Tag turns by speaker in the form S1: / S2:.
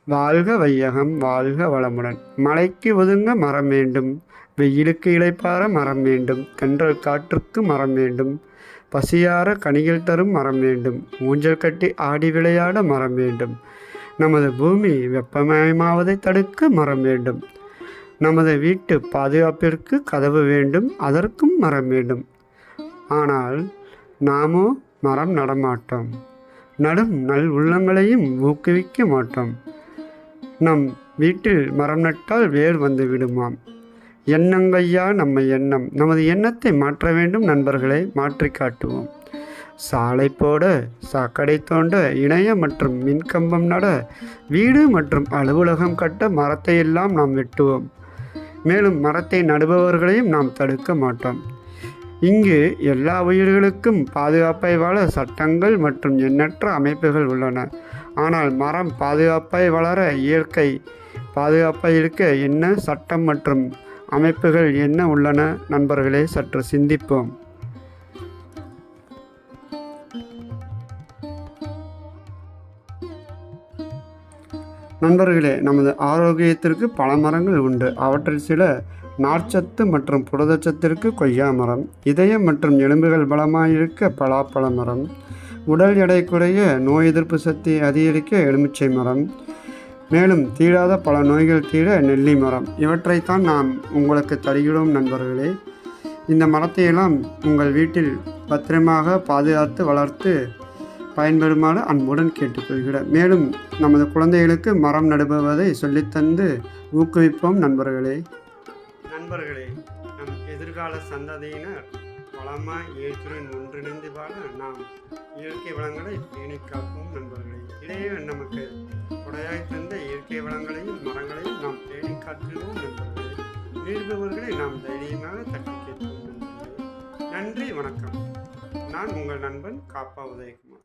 S1: வாழ்க வையகம் வாழ்க வளமுடன். மழைக்கு ஒதுங்க மரம் வேண்டும், வெயிலுக்கு இளைப்பாற மரம் வேண்டும், தென்றல் காற்றுக்கு மரம் வேண்டும், பசியார கனிகள் தரும் மரம் வேண்டும், ஊஞ்சல் கட்டி ஆடி விளையாட மரம் வேண்டும், நமது பூமி வெப்பமயமாவதை தடுக்க மரம் வேண்டும், நமது வீட்டு பாதுகாப்பிற்கு கதவு வேண்டும், அதற்கும் மரம் வேண்டும். ஆனால் நாமோ மரம் நடமாட்டோம். நடும் நல் உள்ளங்களையும் ஊக்குவிக்க மாட்டோம். நம் வீட்டில் மரம் நட்டால் வேர் வந்து விடுமாம். எண்ணங்கய்யா நம்ம எண்ணம். நமது எண்ணத்தை மாற்ற வேண்டும் நண்பர்களை, மாற்றி காட்டுவோம். சாலை போட, சாக்கடை தோண்ட, இணைய மற்றும் மின்கம்பம் நட, வீடு மற்றும் அலுவலகம் கட்ட மரத்தை எல்லாம் நாம் வெட்டுவோம். மேலும் மரத்தை நடுபவர்களையும் நாம் தடுக்க மாட்டோம். இங்கு எல்லா உயிர்களுக்கும் பாதுகாப்பை வாழ சட்டங்கள் மற்றும் எண்ணற்ற அமைப்புகள் உள்ளன. ஆனால் மரம் பாதுகாப்பாய் வளர, இயற்கை பாதுகாப்பாய் இருக்க என்ன சட்டம் மற்றும் அமைப்புகள் என்ன உள்ளன நண்பர்களே, சற்று சிந்திப்போம். நண்பர்களே, நமது ஆரோக்கியத்திற்கு பல மரங்கள் உண்டு. அவற்றில் சில நார்ச்சத்து மற்றும் புரதச்சத்திற்கு கொய்யா மரம், இதயம் மற்றும் எலும்புகள் பலமாயிருக்க பலாப்பழ மரம், உடல் எடை குறைய, நோய் எதிர்ப்பு சக்தியை அதிகரிக்க எலுமிச்சை மரம், மேலும் தீராத பல நோய்கள் தீர நெல்லி மரம். இவற்றைத்தான் நாம் உங்களுக்கு தருகிறோம் நண்பர்களே. இந்த மரத்தையெல்லாம் உங்கள் வீட்டில் பத்திரமாக பாதுகாத்து வளர்த்து பயன்பெறுமாறு அன்புடன் கேட்டுக்கொள்கிறேன். மேலும் நமது குழந்தைகளுக்கு மரம் நடுபவதை சொல்லித்தந்து ஊக்குவிப்போம் நண்பர்களே. நம் எதிர்கால சந்ததியினர் வளமாய் இயற்கையுடன் ஒன்றிணைந்து வாழ நாம் இயற்கை வளங்களை பேணி காப்போம் நண்பர்களே. இடையே நமக்கு கொடையாய் தந்த இயற்கை வளங்களையும் மரங்களையும் நாம் பேணி காட்டுவோம் நண்பர்களே. மீறுபவர்களை நாம் தைரியமாக தட்டி கேட்போம் நண்பர்களே. நன்றி, வணக்கம். நான் உங்கள் நண்பன் காப்பா உதயகுமார்.